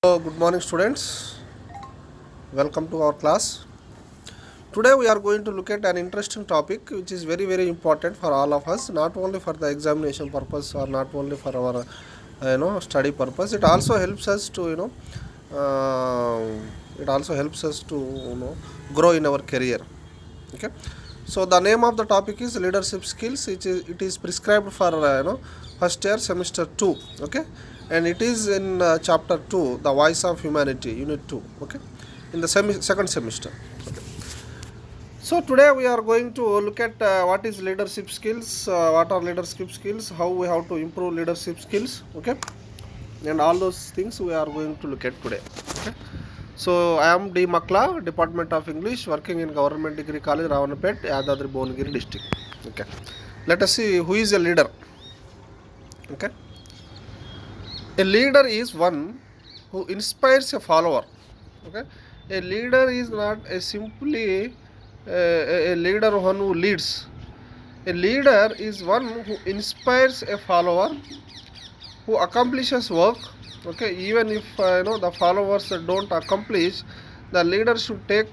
Good morning, students. Welcome to our class. Today we are going to look at an interesting topic which is very important for all of us, not only for the examination purpose or not only for our study purpose. It also helps us to grow in our career. Okay. So the name of the topic is leadership skills. It is prescribed for first year semester 2. Okay, and it is in chapter 2, the voice of humanity, unit 2. Okay, in the second semester. Okay. So today we are going to look at what is leadership skills, what are leadership skills, how we have to improve leadership skills. Okay, and all those things we are going to look at today. Okay. So I am D. Makla, Department of English, working in Government Degree College, Ravanapet, Yadadri Bhuvanagiри district. Okay. Let us see who is a leader. Okay. A leader is one who inspires a follower. Okay. A leader is not simply a leader one who leads. A leader is one who inspires a follower, who accomplishes work. Okay, even if the followers don't accomplish, the leader should take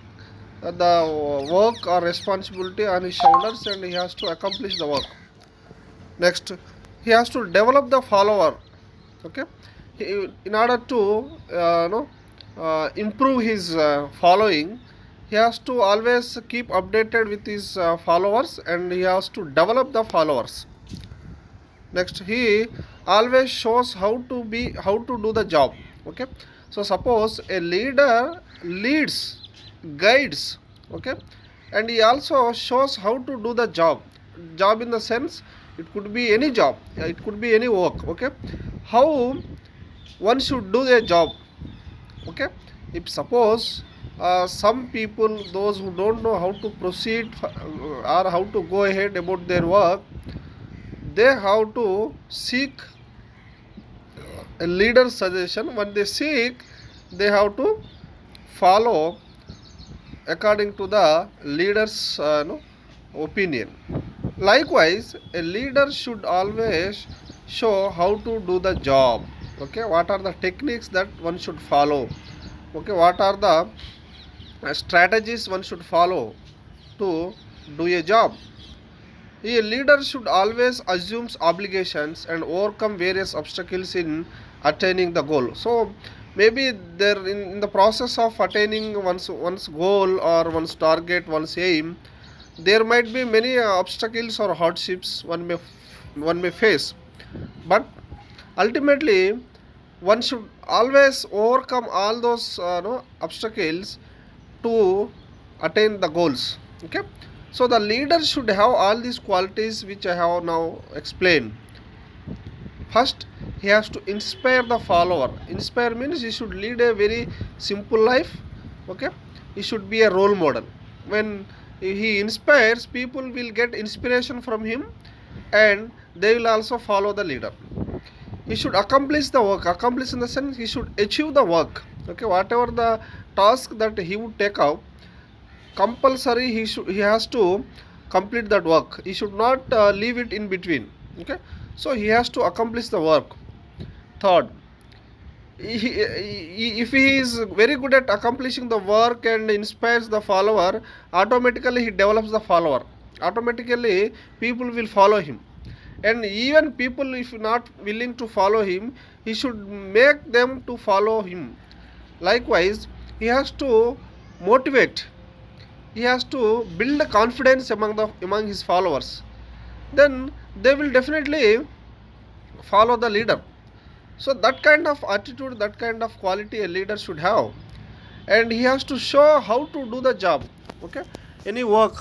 the work or responsibility on his shoulders, and he has to accomplish the work. Next, he has to develop the follower. Okay, in order to improve his following, he has to always keep updated with his followers, and he has to develop the followers. Next, he always shows how to do the job. Okay, so suppose a leader leads, guides. Okay, and he also shows how to do the job in the sense it could be any job, it could be any work. Okay, how one should do a job. Okay, if suppose some people, those who don't know how to proceed or how to go ahead about their work, they have to seek a leader's suggestion. When they seek, they have to follow according to the leader's opinion. Likewise, a leader should always show how to do the job. Okay, what are the techniques that one should follow? Okay, what are the strategies one should follow to do a job? A leader should always assume obligations and overcome various obstacles in attaining the goal. So maybe there in the process of attaining one's goal or one's target, one's aim, there might be many obstacles or hardships one may face, but ultimately one should always overcome all those obstacles to attain the goals. Okay, so the leader should have all these qualities which I have now explained. First, he has to inspire the follower. Inspire means he should lead a very simple life. Okay, he should be a role model. When he inspires, people will get inspiration from him, and they will also follow the leader. He should accomplish the work. Accomplish in the sense he should achieve the work. Okay, whatever the task that he would take out, compulsory he has to complete that work. He should not leave it in between. Okay, so he has to accomplish the work. Third, if he is very good at accomplishing the work and inspires the follower, automatically he develops the follower. Automatically people will follow him, and even people if not willing to follow him, he should make them to follow him. Likewise, he has to motivate, he has to build confidence among his followers. Then they will definitely follow the leader. So that kind of attitude, that kind of quality a leader should have, and he has to show how to do the job. Okay, any work,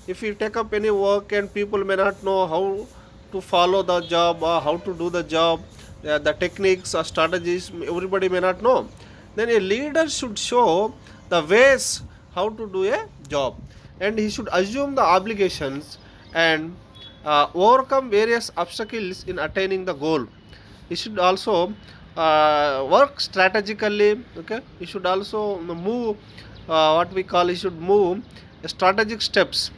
if you take up any work and people may not know how to follow the job or how to do the job, the techniques or strategies everybody may not know, then a leader should show the ways how to do a job, and he should assume the obligations and overcome various obstacles in attaining the goal. He should also work strategically. Okay, he should also move he should move strategic steps.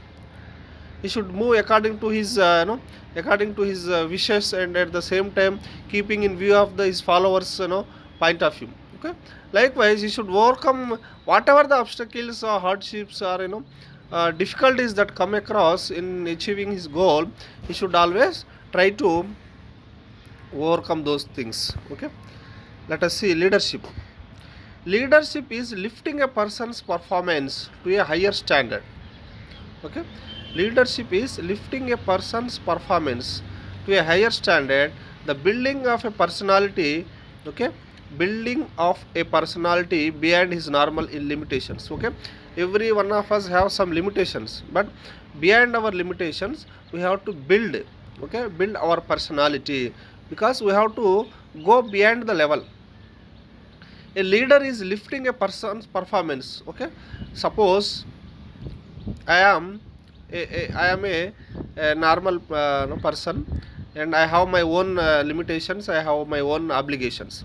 He should move according to his wishes, and at the same time keeping in view of his followers point of view. Okay. Likewise, he should overcome whatever the obstacles or hardships or difficulties that come across in achieving his goal. He should always try to overcome those things. Okay. Let us see leadership. Leadership is lifting a person's performance to a higher standard. Okay. Leadership is lifting a person's performance to a higher standard. The building of a personality. Okay. Building of a personality beyond his normal limitations. Okay. Every one of us have some limitations, but beyond our limitations we have to build. Okay. Build our personality, because we have to go beyond the level. A leader is lifting a person's performance. Okay. Suppose I am a normal person, and I have my own limitations, I have my own obligations.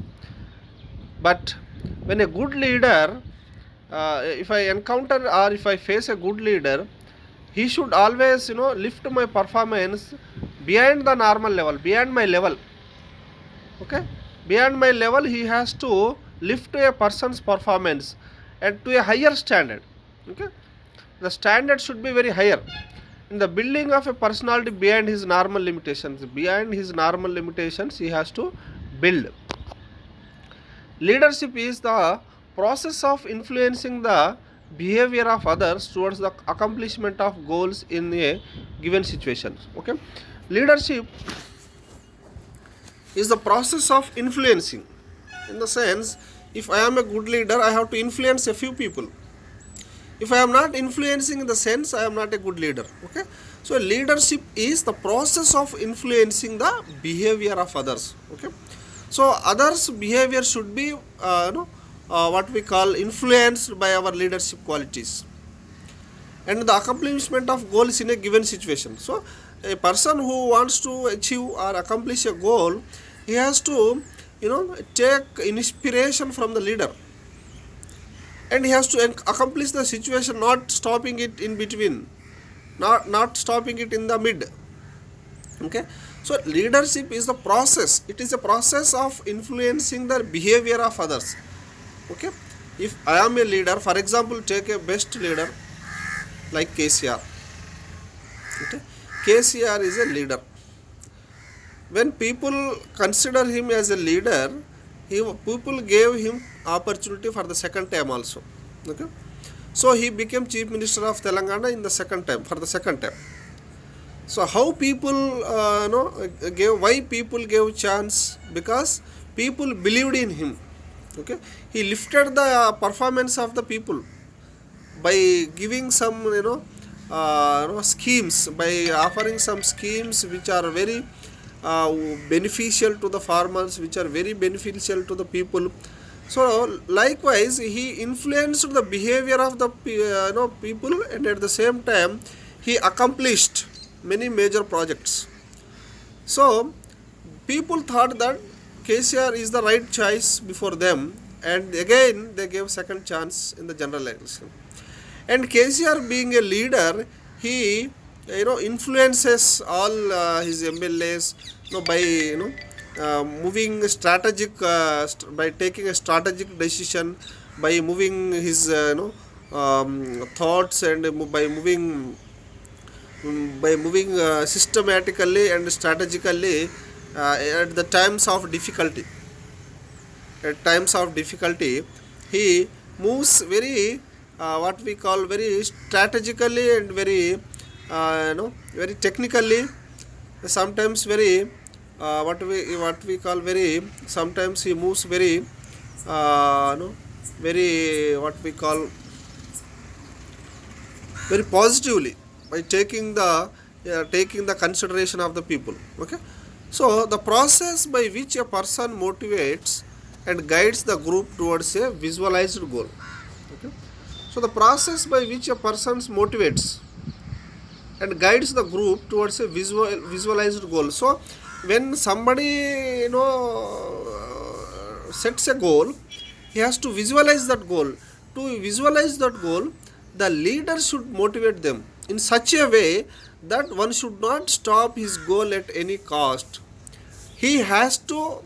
But when a good leader, if I encounter or if I face a good leader, he should always lift my performance beyond the normal level, beyond my level. Okay, beyond my level, he has to lift a person's performance and to a higher standard. Okay, the standard should be very higher. In the building of a personality beyond his normal limitations, he has to build. Leadership is the process of influencing the behavior of others towards the accomplishment of goals in a given situation. Okay, leadership is the process of influencing. In the sense, if I am a good leader, I have to influence a few people. If I am not influencing, in the sense, I am not a good leader. Okay, so leadership is the process of influencing the behavior of others. Okay, so others' behavior should be what we call influenced by our leadership qualities and the accomplishment of goals in a given situation. So a person who wants to achieve or accomplish a goal, he has to take inspiration from the leader, and he has to accomplish the situation, not stopping it in between, not stopping it in the mid. Okay, so leadership is the process, it is a process of influencing the behavior of others. Okay, if I am a leader, for example, take a best leader like KCR. Okay, KCR is a leader. When people consider him as a leader, people gave him opportunity for the second time also. Okay, so he became Chief Minister of Telangana in the second time, for the second time. So how people why people gave chance? Because people believed in him. Okay, he lifted the performance of the people by giving some schemes, by offering some schemes which are very beneficial to the farmers, which are very beneficial to the people. So likewise, he influenced the behavior of the people, and at the same time he accomplished many major projects. So people thought that KCR is the right choice before them, and again they gave second chance in the general election. And KCR, being a leader, he influences all his MLAs by moving strategic by taking a strategic decision, by moving his thoughts, and by moving systematically and strategically at the times of difficulty. At times of difficulty, he moves very what we call very strategically and very very technically. Sometimes very what we call very, sometimes he moves very very what we call very positively, by taking the consideration of the people. Okay, so the process by which a person motivates and guides the group towards a visualized goal. Okay, so the process by which a person motivates and guides the group towards a visualized goal. So when somebody sets a goal, he has to visualize that goal. To visualize that goal, the leader should motivate them in such a way that one should not stop his goal at any cost. He has to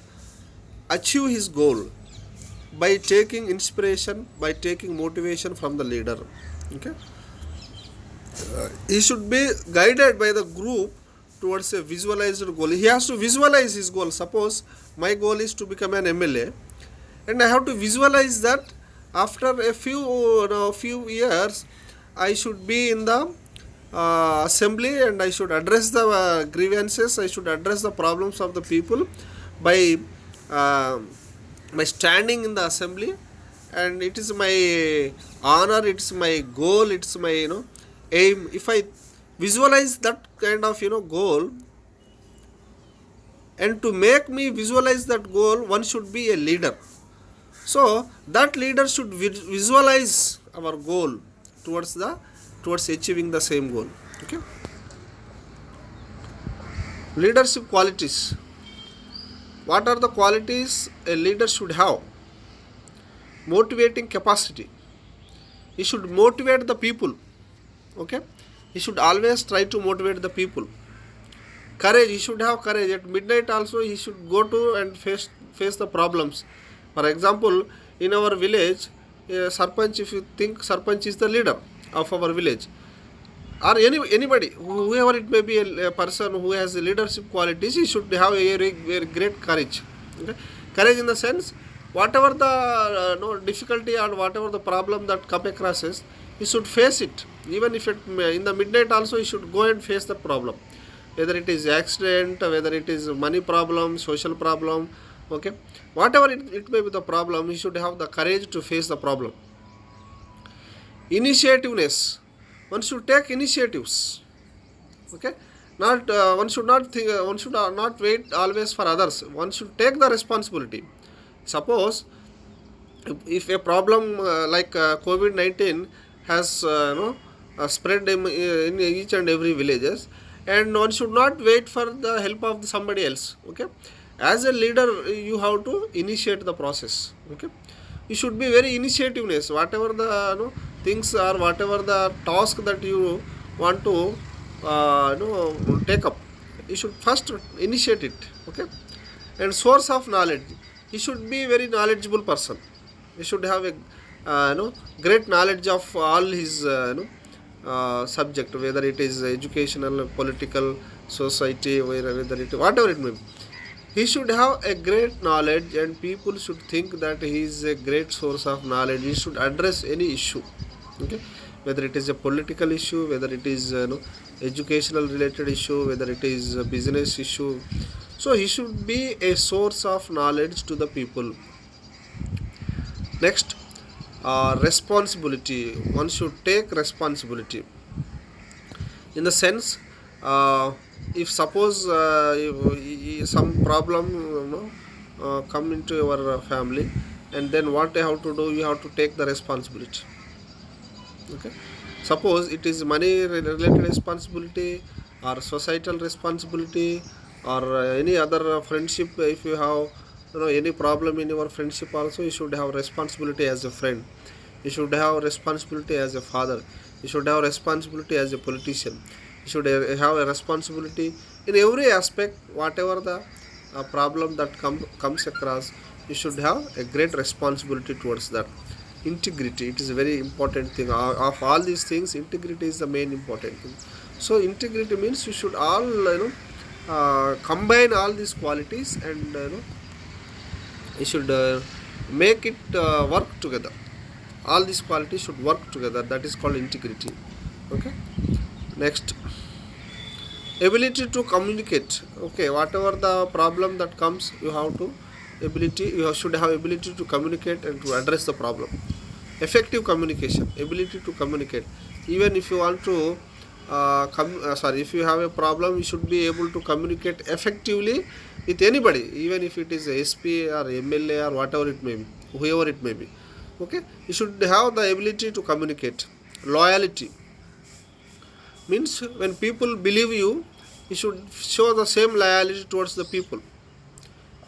achieve his goal. by taking inspiration, by taking motivation from the leader. Okay, he should be guided by the group towards a visualized goal. He has to visualize his goal. Suppose my goal is to become an MLA, and I have to visualize that after a few years I should be in the assembly, and I should address the grievances, I should address the problems of the people by uh, by standing in the assembly. And it is my honor, it's my goal, it's my aim. If I visualize that kind of goal, and to make me visualize that goal, one should be a leader. So that leader should visualize our goal towards achieving the same goal. Okay, leadership qualities. What are the qualities a leader should have? Motivating capacity. He should motivate the people. Okay, he should always try to motivate the people. Courage. He should have courage. At midnight also he should go to and face the problems. For example, in our village, sarpanch, if you think sarpanch is the leader of our village, or anybody, whoever it may be, a person who has leadership qualities, he should have a very great courage. Okay? Courage in the sense, whatever the difficulty or whatever the problem that come across is, he should face it. Even if in the midnight also, he should go and face the problem. Whether it is accident, whether it is money problem, social problem, okay, whatever it may be the problem, he should have the courage to face the problem. Initiativeness. One should take initiatives. Okay, not one should not think, one should not wait always for others. One should take the responsibility. Suppose if a problem like COVID-19 has spread in each and every villages, and one should not wait for the help of somebody else. Okay, as a leader, you have to initiate the process. Okay, you should be very initiativeness. Whatever the things or whatever the task that you want to take up, you should first initiate it. Okay, and source of knowledge. He should be very knowledgeable person. He should have a great knowledge of all his subject, whether it is educational, political, society, whether it whatever it may be. He should have a great knowledge, and people should think that he is a great source of knowledge. He should address any issue. Okay, whether it is a political issue, whether it is educational related issue, whether it is a business issue. So he should be a source of knowledge to the people. Next, responsibility. One should take responsibility in the sense, if suppose if some problem come into your family, and then what you have to do, you have to take the responsibility. Okay, suppose it is money related responsibility, or societal responsibility, or any other friendship. If you have any problem in your friendship also, you should have responsibility as a friend. You should have responsibility as a father. You should have responsibility as a politician. You should have a responsibility in every aspect. Whatever the problem that comes across, you should have a great responsibility towards that. Integrity, it is a very important thing. Of all these things, integrity is the main important thing. So integrity means you should all combine all these qualities, and you should make it work together. All these qualities should work together. That is called integrity. Okay, next, ability to communicate. Okay, whatever the problem that comes, you should have ability to communicate and to address the problem. Effective communication, ability to communicate. Even if you want to if you have a problem, you should be able to communicate effectively with anybody, even if it is a SP or MLA or whatever it may be, whoever it may be. Okay, you should have the ability to communicate. Loyalty means when people believe you, you should show the same loyalty towards the people.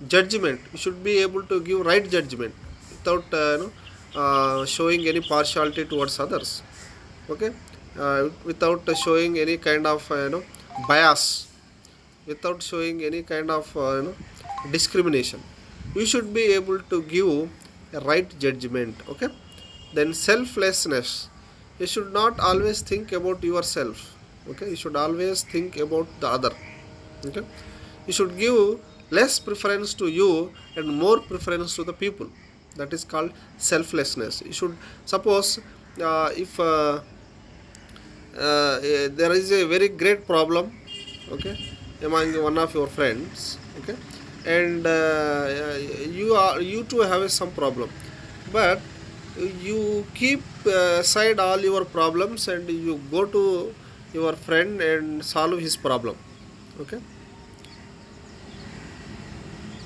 Judgment, you should be able to give right judgment without showing any partiality towards others. Okay, without showing any kind of bias, without showing any kind of discrimination. You should be able to give a right judgment. Okay. Then selflessness, you should not always think about yourself. Okay, you should always think about the other. Okay, you should give less preference to you and more preference to the people. That is called selflessness. You should suppose, if there is a very great problem, okay, among one of your friends, okay, and you too have some problem, but you keep aside all your problems and you go to your friend and solve his problem. Okay,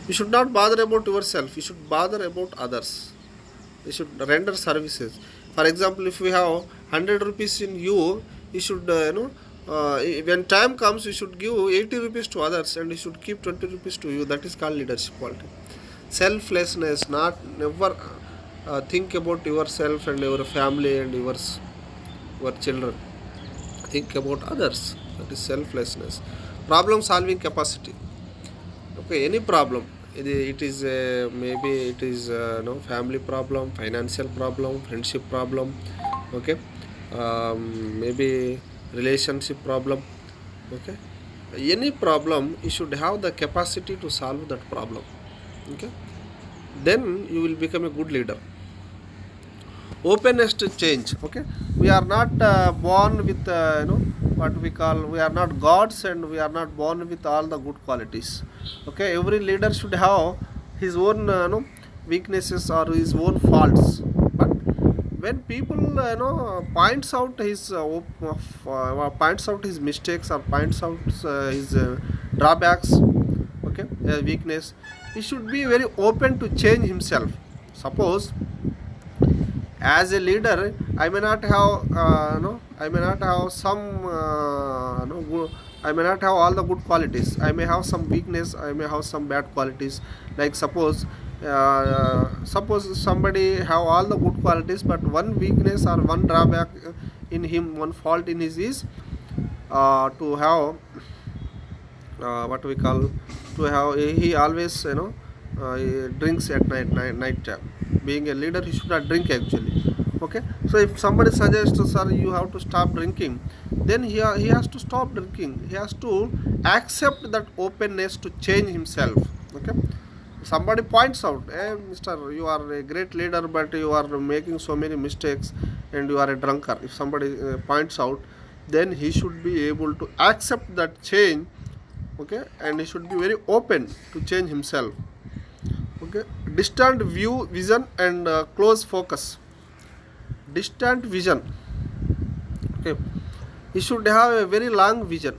you should not bother about yourself, you should bother about others. You should render services. For example, if we have 100 rupees in you, you should when time comes you should give 80 rupees to others and you should keep 20 rupees to you. That is called leadership quality. Selflessness, not never think about yourself and your family and your children. Think about others. That is selflessness. Problem solving capacity. Okay, any problem, it is maybe it is no family problem, financial problem, friendship problem. Okay, maybe relationship problem. Okay, any problem you should have the capacity to solve that problem. Okay, then you will become a good leader. Openness to change. Okay, we are not born with what we call, we are not gods and we are not born with all the good qualities. Okay, every leader should have his own weaknesses or his own faults. But when people points out his mistakes or points out his drawbacks, okay, weakness, he should be very open to change himself. Suppose as a leader I may not have I may not have some I may not have all the good qualities. I may have some weakness, I may have some bad qualities. Like suppose somebody have all the good qualities but one weakness or one drawback in him, one fault in his is to have what we call, to have, he always he drinks at night time. Being a leader he should not drink actually. Okay, so if somebody suggests, sir, you have to stop drinking, then he has to stop drinking. He has to accept that openness to change himself. Okay, somebody points out, hey mister, you are a great leader but you are making so many mistakes and you are a drunkard. If somebody points out, then he should be able to accept that change. Okay, and he should be very open to change himself. Okay, distant vision and close focus. Distant vision. Okay, you should have a very long vision.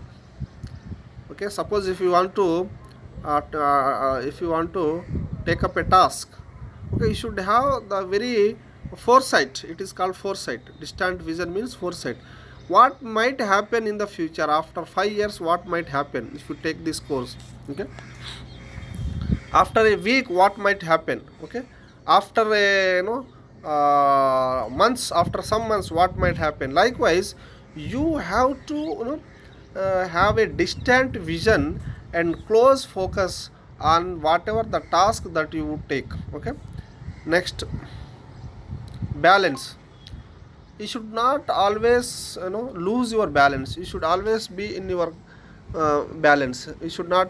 Okay, suppose if you want to take up a task, okay, you should have the very foresight. It is called foresight. Distant vision means foresight. What might happen in the future after 5 years? What might happen if you take this course? Okay, after a week what might happen? Okay, after a months, after some months what might happen? Likewise, you have to have a distant vision and close focus on whatever the task that you would take. Okay, next, balance. You should not always lose your balance. You should always be in your balance. You should not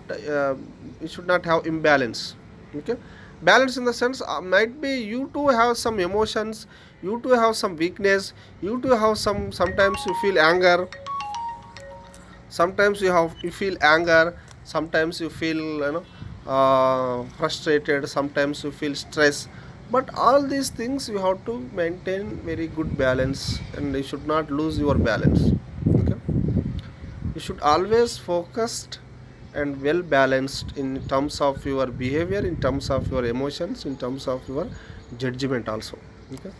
have imbalance. Okay, balance in the sense, might be you too have some emotions, you too have some weakness, you too have sometimes you feel anger, sometimes you feel anger, sometimes you feel frustrated, sometimes you feel stress. But all these things you have to maintain very good balance and you should not lose your balance. Okay, you should always focused and well balanced in terms of your behavior, in terms of your emotions, in terms of your judgment also. Okay,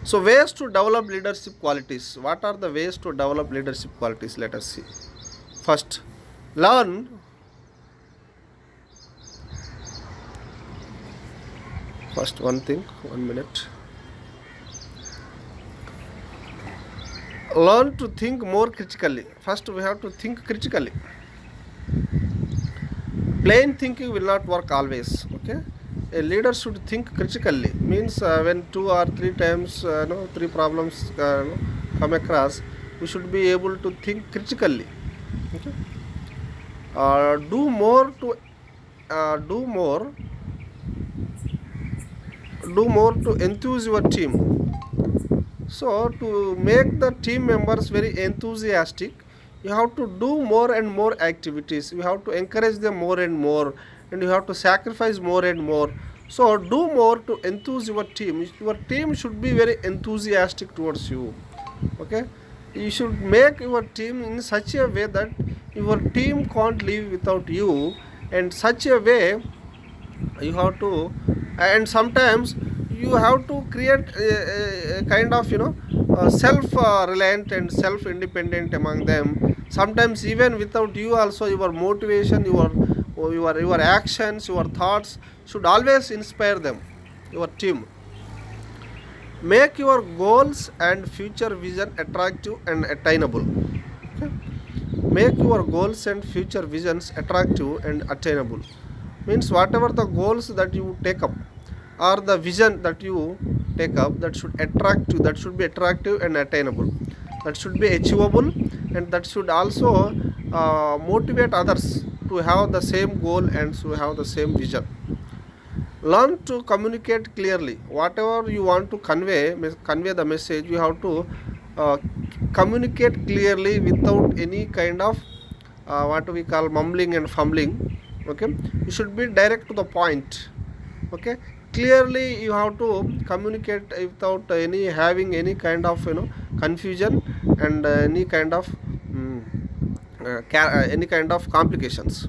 so ways to develop leadership qualities. What are the ways to develop leadership qualities? Let us see. First, learn first one thing, 1 minute. Learn to think more critically. First we have to think critically. Plain thinking will not work always. Okay, a leader should think critically. Means when two or three times, three problems come across, we should be able to think critically. Okay. Do more to do more do more to enthuse your team. So to make the team members very enthusiastic, you have to do more and more activities. You have to encourage them more and more, and you have to sacrifice more and more. So do more to enthuse your team. Your team should be very enthusiastic towards you. Okay, you should make your team in such a way that your team can't live without you, and such a way you have to, and sometimes you have to create a kind of self reliant and self independent among them. Sometimes even without you also, your motivation, your actions, your thoughts should always inspire them, your team. Make your goals and future vision attractive and attainable. Okay? Make your goals and future visions attractive and attainable. Means whatever the goals that you take up or the vision that you take up, that should be attractive and attainable, that should be achievable, and that should also motivate others to have the same goal and to have the same vision. Learn to communicate clearly. Whatever you want to convey the message, you have to communicate clearly without any kind of what we call mumbling and fumbling. Okay, you should be direct to the point. Okay, clearly you have to communicate without having any kind of confusion and any kind of any kind of complications.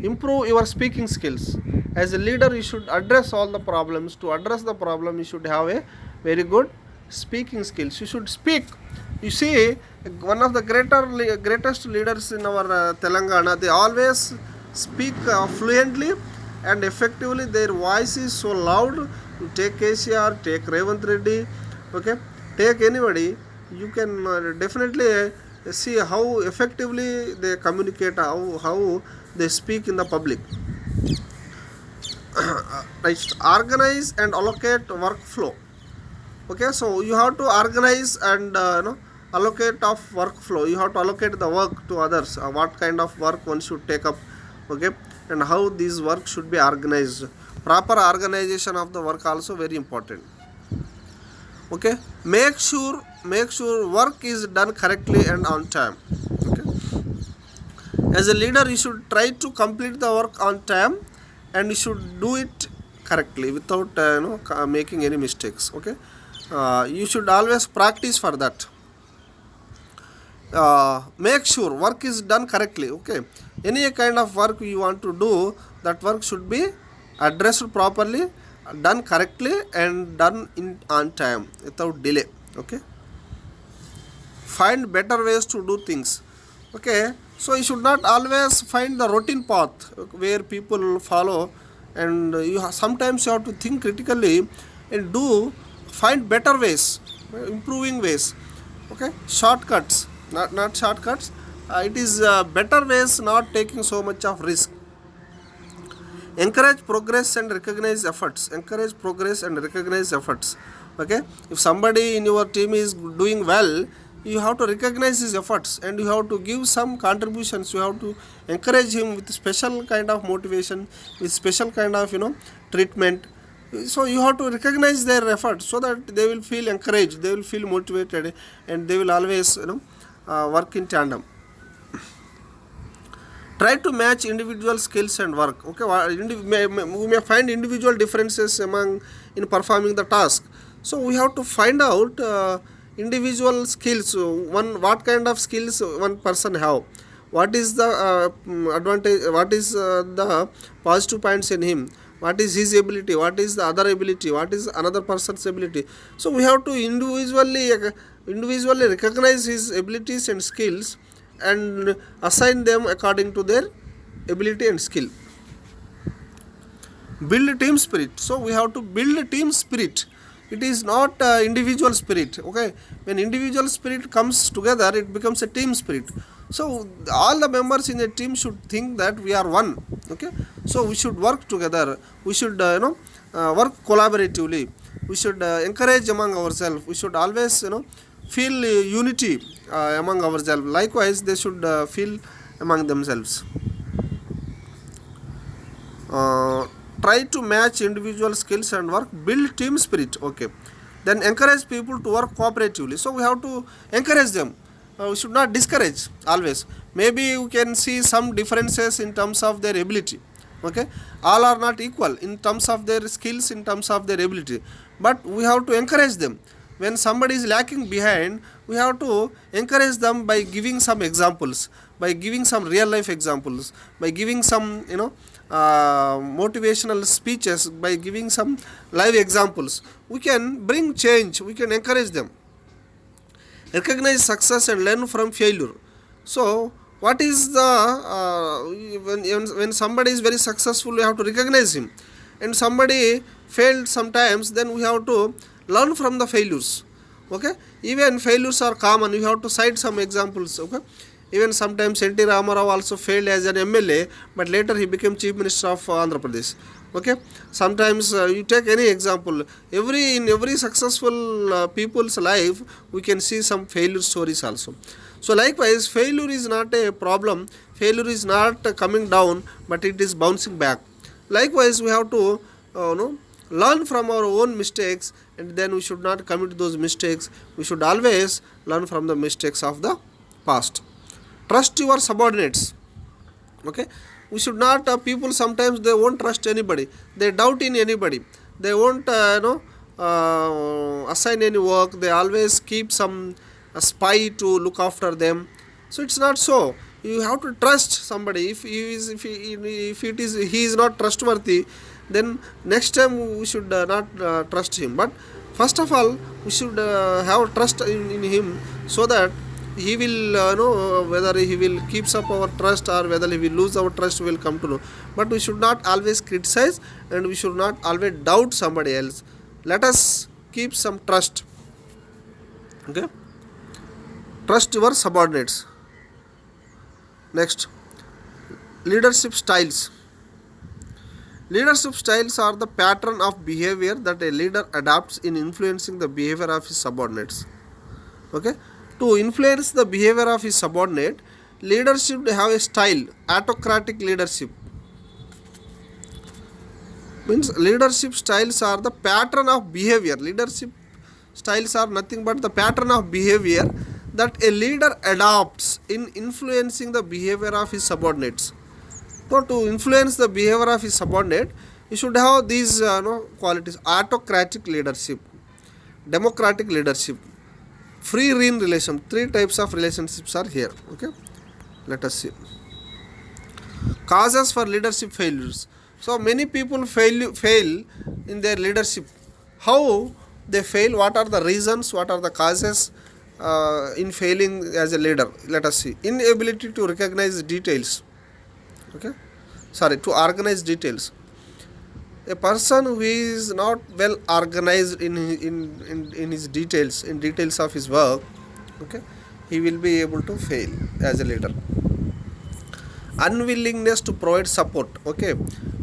Improve your speaking skills. As a leader, you should address all the problems. To address the problem, you should have a very good speaking skills. You should speak. You see, one of the greatest leaders in our Telangana, they always speak fluently and effectively. Their voice is so loud. You take KCR, take Revanth Reddy, okay, take anybody, you can definitely see how effectively they communicate, how they speak in the public. Organize and allocate workflow. Okay, so you have to organize and allocate of workflow. You have to allocate the work to others. What kind of work one should take up, okay, and how this work should be organized. Proper organization of the work also very important. Okay, make sure work is done correctly and on time. Okay, as a leader, you should try to complete the work on time, and you should do it correctly without making any mistakes. Okay, you should always practice for that. Make sure work is done correctly. Okay, any kind of work you want to do, that work should be addressed properly, done correctly, and done on time without delay. Okay, find better ways to do things. Okay, so you should not always find the routine path where people follow, and sometimes you have to think critically and find better ways, improving ways. Okay, shortcuts, not shortcuts. It is better ways, not taking so much of risk. Encourage progress and recognize efforts. Okay, if somebody in your team is doing well, you have to recognize his efforts, and you have to give some contributions. You have to encourage him with special kind of motivation, with special kind of treatment. So you have to recognize their efforts so that they will feel encouraged, they will feel motivated, and they will always work in tandem. Try to match individual skills and work. Okay, we may find individual differences in performing the task. So we have to find out individual skills. What kind of skills one person have? What is the advantage? What is the positive points in him? What is his ability? What is the other ability? What is another person's ability? So we have to individually recognize his abilities and skills and assign them according to their ability and skill. Build team spirit. So we have to build a team spirit. It is not individual spirit. Okay, when individual spirit comes together, it becomes a team spirit. So all the members in a team should think that we are one. Okay, so we should work together. We should work collaboratively. We should encourage among ourselves. We should always feel unity among ourselves. Likewise, they should feel among themselves. uh, Try to match individual skills and work, build team spirit. Okay, then encourage people to work cooperatively. So we have to encourage them. We should not discourage always. Maybe you can see some differences in terms of their ability. Okay, all are not equal in terms of their skills, in terms of their ability, but we have to encourage them. When somebody is lacking behind, we have to encourage them by giving some examples, by giving some real life examples, by giving some motivational speeches, by giving some live examples. We can bring change, we can encourage them. Recognize success and learn from failure. So what is the when somebody is very successful, we have to recognize him, and somebody failed sometimes, then we have to learn from the failures. Okay, even failures are common, you have to cite some examples. Okay, even sometimes N.T. Ramarao also failed as an MLA, but later he became Chief Minister of Andhra Pradesh. Okay, sometimes you take any example, in every successful people's life we can see some failure stories also. So likewise, failure is not a problem, failure is not coming down, but it is bouncing back. Likewise, we have to learn from our own mistakes, and then we should not commit those mistakes. We should always learn from the mistakes of the past. Trust your subordinates. Okay, we should not people sometimes they won't trust anybody, they doubt in anybody, they won't assign any work, they always keep some a spy to look after them. So it's not so. You have to trust somebody. If he is not trustworthy, then next time we should not trust him. But first of all, we should have trust in him, so that he will know whether he will keeps up our trust or whether he will lose our trust, we will come to know. But we should not always criticize, and we should not always doubt somebody else. Let us keep some trust. Okay, trust your subordinates. Next, leadership styles. Leadership styles are the pattern of behavior that a leader adopts in influencing the behavior of his subordinates. Okay, to influence the behavior of his subordinate, leader should have a style. Autocratic leadership means leadership styles are the pattern of behavior. Leadership styles are nothing but the pattern of behavior that a leader adopts in influencing the behavior of his subordinates. So to influence the behavior of his subordinate, you should have these qualities: autocratic leadership, democratic leadership, free rein relation. Three types of relationships are here. Okay, let us see. Causes for leadership failures. So many people fail in their leadership. How they fail? What are the reasons? What are the causes in failing as a leader? Let us see. Inability to recognize details. Okay, to organize details. A person who is not well organized in his details, in details of his work, okay, he will be able to fail as a leader. Unwillingness to provide support. Okay,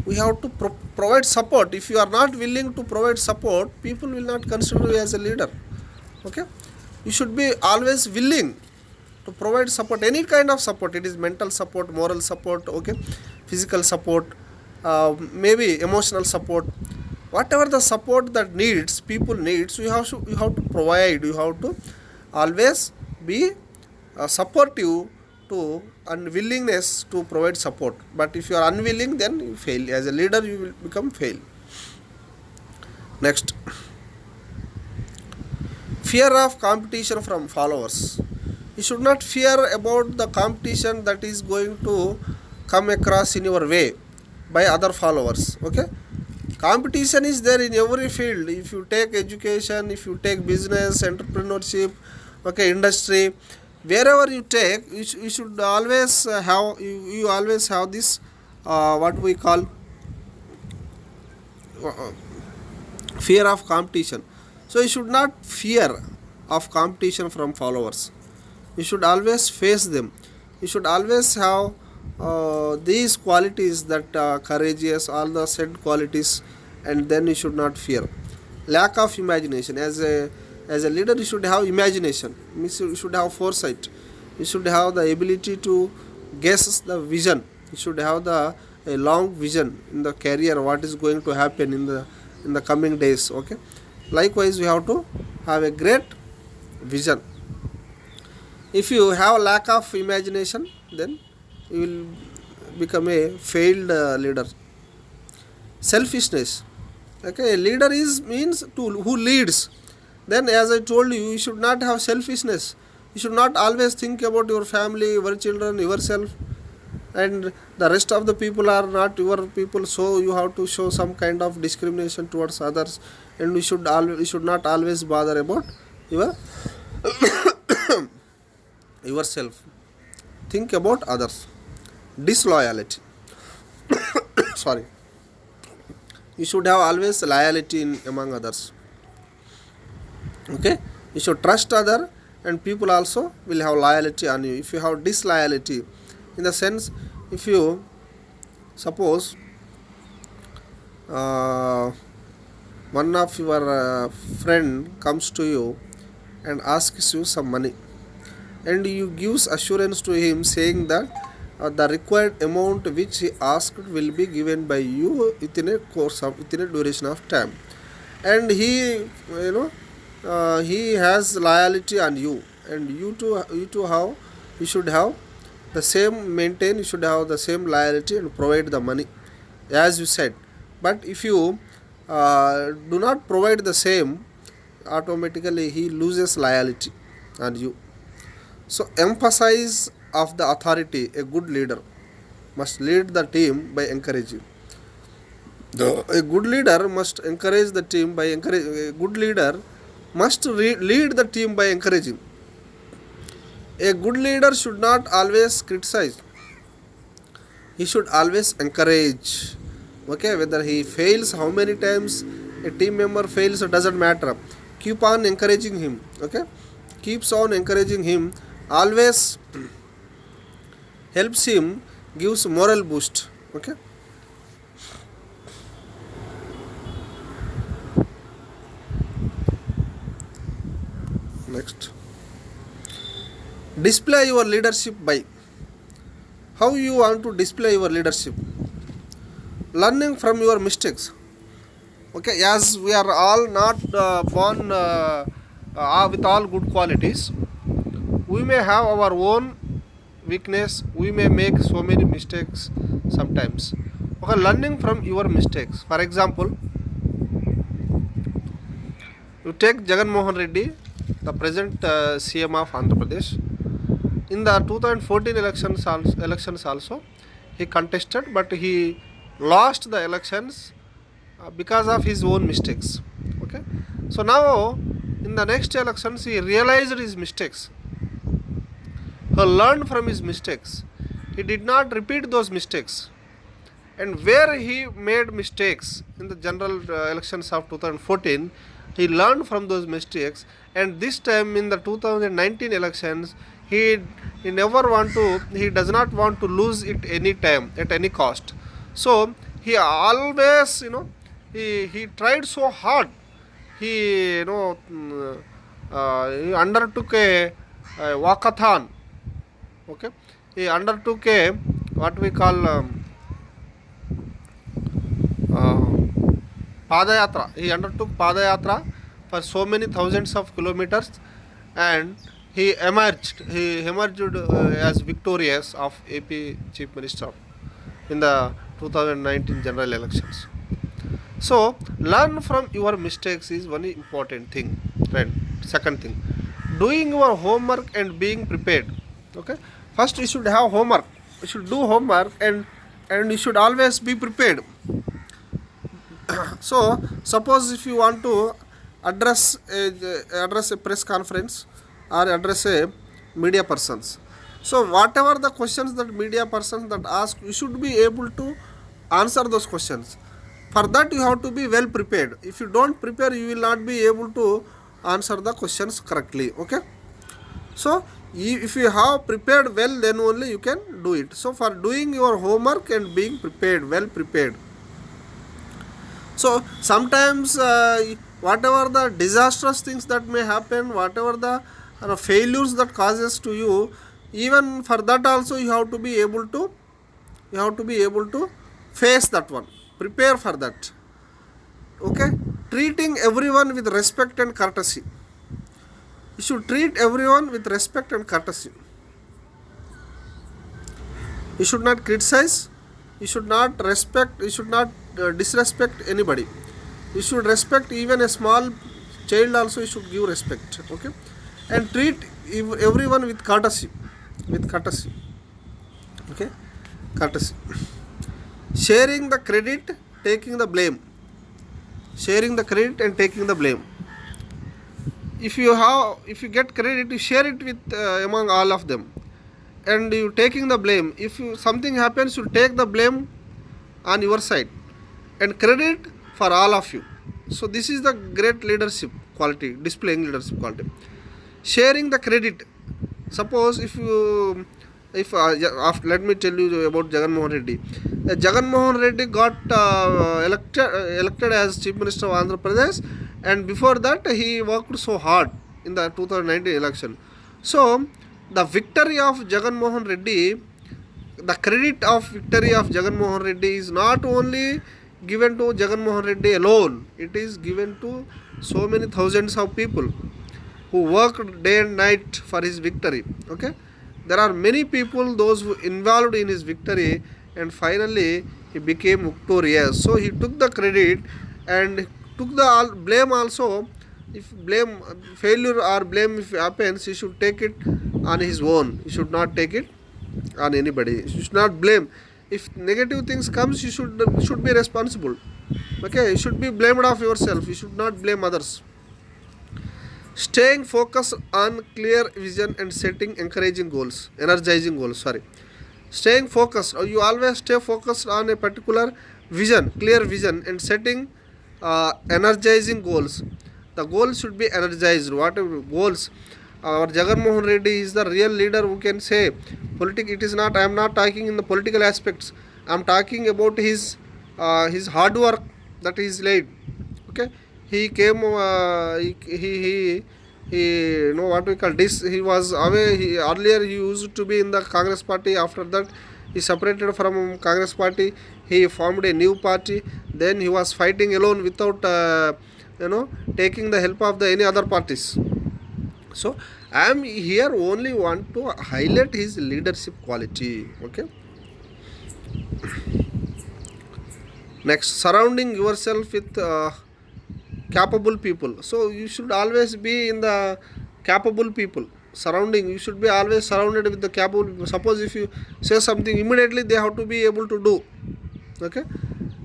we have to provide support. If you are not willing to provide support, people will not consider you as a leader. Okay, you should be always willing to provide support, any kind of support. It is mental support, moral support, okay, physical support, maybe emotional support. Whatever the support that people needs, you have to provide. You have to always be supportive to unwillingness to provide support. But if you are unwilling, then you fail as a leader. You will become fail. Next, fear of competition from followers. You should not fear about the competition that is going to come across in your way by other followers. Okay, competition is there in every field. If you take education, if you take business, entrepreneurship, okay, industry, wherever you take, you should always have you always have this what we call fear of competition. So you should not fear of competition from followers. You should always face them. You should always have these qualities, that courageous, all the said qualities, and then you should not fear. Lack of imagination. As a leader, you should have imagination. Means you should have foresight. You should have the ability to guess the vision. You should have the a long vision in the career, what is going to happen in the coming days. Okay. Likewise, you have to have a great vision. If you have lack of imagination, then you will become a failed leader. Selfishness. Okay, a leader is means to who leads. Then, as I told you, you should not have selfishness. You should not always think about your family, your children, yourself, and the rest of the people are not your people. So you have to show some kind of discrimination towards others, and you should not always bother about your yourself. Think about others. Disloyalty. Sorry. You should have always loyalty among others. Okay. You should trust other, and people also will have loyalty on you. If you have disloyalty, in the sense, if you suppose one of your friend comes to you and asks you some money, and you gives assurance to him saying that the required amount which he asked will be given by you within a duration of time, and he has loyalty on you, and you have you should have the same maintain, you should have the same loyalty and provide the money as you said. But if you do not provide the same, automatically he loses loyalty on you. So emphasize of the authority. A good leader must lead the team by encouraging. A good leader must encourage the team by encourage. A good leader must lead the team by encouraging. A good leader should not always criticize. He should always encourage. Okay, whether he fails, how many times a team member fails, it doesn't matter. Keep on encouraging him. Okay, keeps on encouraging him. Always helps him, gives moral boost. Okay. Next. Display your leadership by. How you want to display your leadership? Learning from your mistakes. Okay, as we are all not born with all good qualities, we may have our own weakness. We may make so many mistakes sometimes. Okay, learning from your mistakes. For example, you take Jagan Mohan Reddy, the present CM of Andhra Pradesh. In the 2014 elections also, he contested, but he lost the elections because of his own mistakes. Okay, so now in the next elections he realized his mistakes. He learned from his mistakes. He did not repeat those mistakes. And where he made mistakes in the general elections of 2014, he learned from those mistakes. And this time in the 2019 elections, he does not want to lose it any time at any cost. So he always, he tried so hard. He he undertook a walkathon. Okay, he undertook a what we call Padayatra. He undertook Padayatra for so many thousands of kilometers, and he emerged as victorious of AP Chief Minister in the 2019 general elections. So learn from your mistakes is one important thing. Right. Second thing, doing your homework and being prepared. Okay. First you should have homework. You should do homework, and you should always be prepared. So suppose if you want to address a press conference or address a media persons, so whatever the questions that media persons that ask, you should be able to answer those questions. For that you have to be well prepared. If you don't prepare, you will not be able to answer the questions correctly. Okay, so If you have prepared well, then only you can do it. So for doing your homework and being prepared, well prepared. So sometimes whatever the disastrous things that may happen, whatever the failures that causes to you, even for that also you have to be able to face that one, prepare for that. Okay, treating everyone with respect and courtesy. You should treat everyone with respect and courtesy. You should not criticize, you should not respect, you should not disrespect anybody. You should respect even a small child also, you should give respect. Okay, and treat everyone with courtesy, with courtesy. Okay, courtesy. Sharing the credit, taking the blame. Sharing the credit and taking the blame. If you get credit, you share it with among all of them, and you taking the blame. If something happens, you take the blame on your side and credit for all of you. So this is the great leadership quality, displaying leadership quality. Sharing the credit. Suppose if let me tell you about Jagan Mohan Reddy. Jagan Mohan Reddy got elected as Chief Minister of Andhra Pradesh, and before that he worked so hard in the 2019 election. So the victory of Jagan Mohan Reddy, the credit of victory of Jagan Mohan Reddy is not only given to Jagan Mohan Reddy alone, it is given to so many thousands of people who worked day and night for his victory. Okay, there are many people, those who involved in his victory, and finally he became victorious. So he took the credit and took the blame also. If blame failure or blame if happens, he should take it on his own. He should not take it on anybody. You should not blame. If negative things comes, you should be responsible. Okay, you should be blamed of yourself. You should not blame others. Staying focused on clear vision and setting encouraging goals, energizing goals. Sorry, staying focused. You always stay focused on a particular vision, clear vision, and setting energizing goals. The goals should be energized. Whatever goals, our Jagan Mohan Reddy is the real leader who can say It is not. I am not talking in the political aspects. I am talking about his hard work that he is laid. Okay, he came. He know what we call this. He was away. Earlier he used to be in the Congress party. After that, he separated from Congress party. He formed a new party. Then he was fighting alone without taking the help of the any other parties. So I am here only want to highlight his leadership quality. Okay. Next, surrounding yourself with capable people. So you should always be in the capable people. Surrounding, you should be always surrounded with the capable people. Suppose if you say something, immediately they have to be able to do. Okay,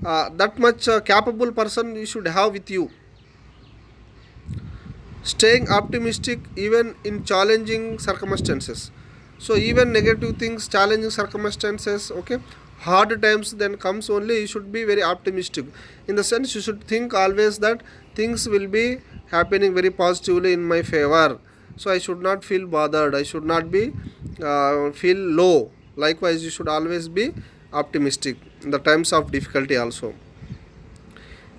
that much capable person you should have with you. Staying optimistic even in challenging circumstances. So even negative things, challenging circumstances, okay, hard times then comes only, you should be very optimistic. In the sense, you should think always that things will be happening very positively in my favor. So I should not feel bothered. I should not be feel low. Likewise, you should always be optimistic in the times of difficulty also.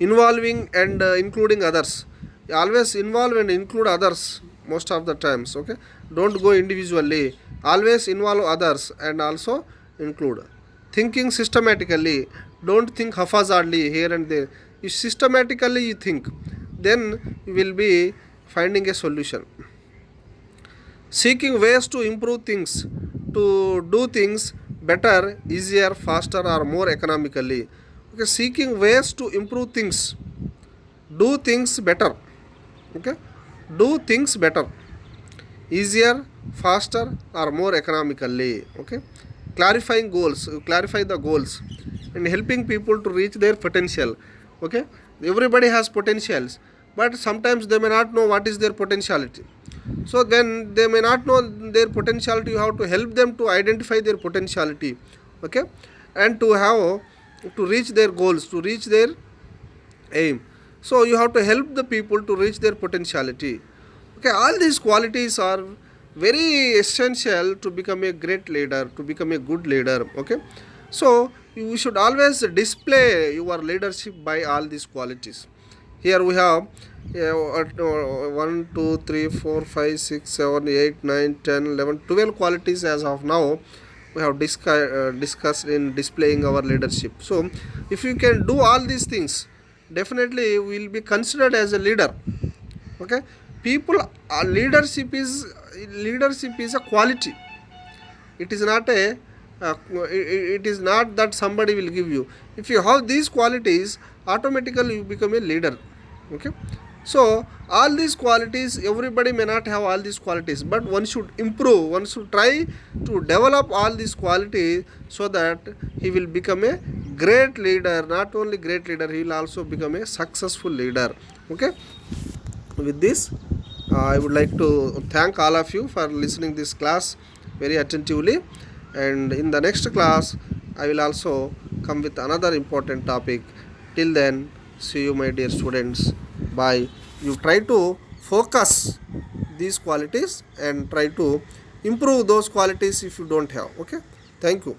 Involving and including others. Always involve and include others most of the times. Okay, don't go individually. Always involve others and also include. Thinking systematically. Don't think haphazardly here and there. If systematically you think, then you will be finding a solution. Seeking ways to improve things, to do things better, easier, faster, or more economically. Okay, seeking ways to improve things, do things better. Okay, do things better, easier, faster, or more economically. Okay, clarifying goals, clarify the goals, and helping people to reach their potential. Okay, everybody has potentials, but sometimes they may not know what is their potentiality. So then they may not know their potentiality. You have to help them to identify their potentiality. Okay, and to have to reach their goals, to reach their aim. So you have to help the people to reach their potentiality. Okay, all these qualities are very essential to become a great leader, to become a good leader. Okay, so you should always display your leadership by all these qualities. Here we have 1 2 3 4 5 6 7 8 9 10 11 12 qualities as of now we have discussed in displaying our leadership. So if you can do all these things, definitely we will be considered as a leader. Okay, people, leadership is a quality. It is not a it is not that somebody will give you. If you have these qualities, automatically you become a leader. Okay, so all these qualities, everybody may not have all these qualities, but one should improve, one should try to develop all these qualities so that he will become a great leader. Not only great leader, he will also become a successful leader. Okay, with this I would like to thank all of you for listening this class very attentively, and in the next class I will also come with another important topic. Till then, see you my dear students. Bye. You try to focus these qualities and try to improve those qualities if you don't have. Okay, thank you.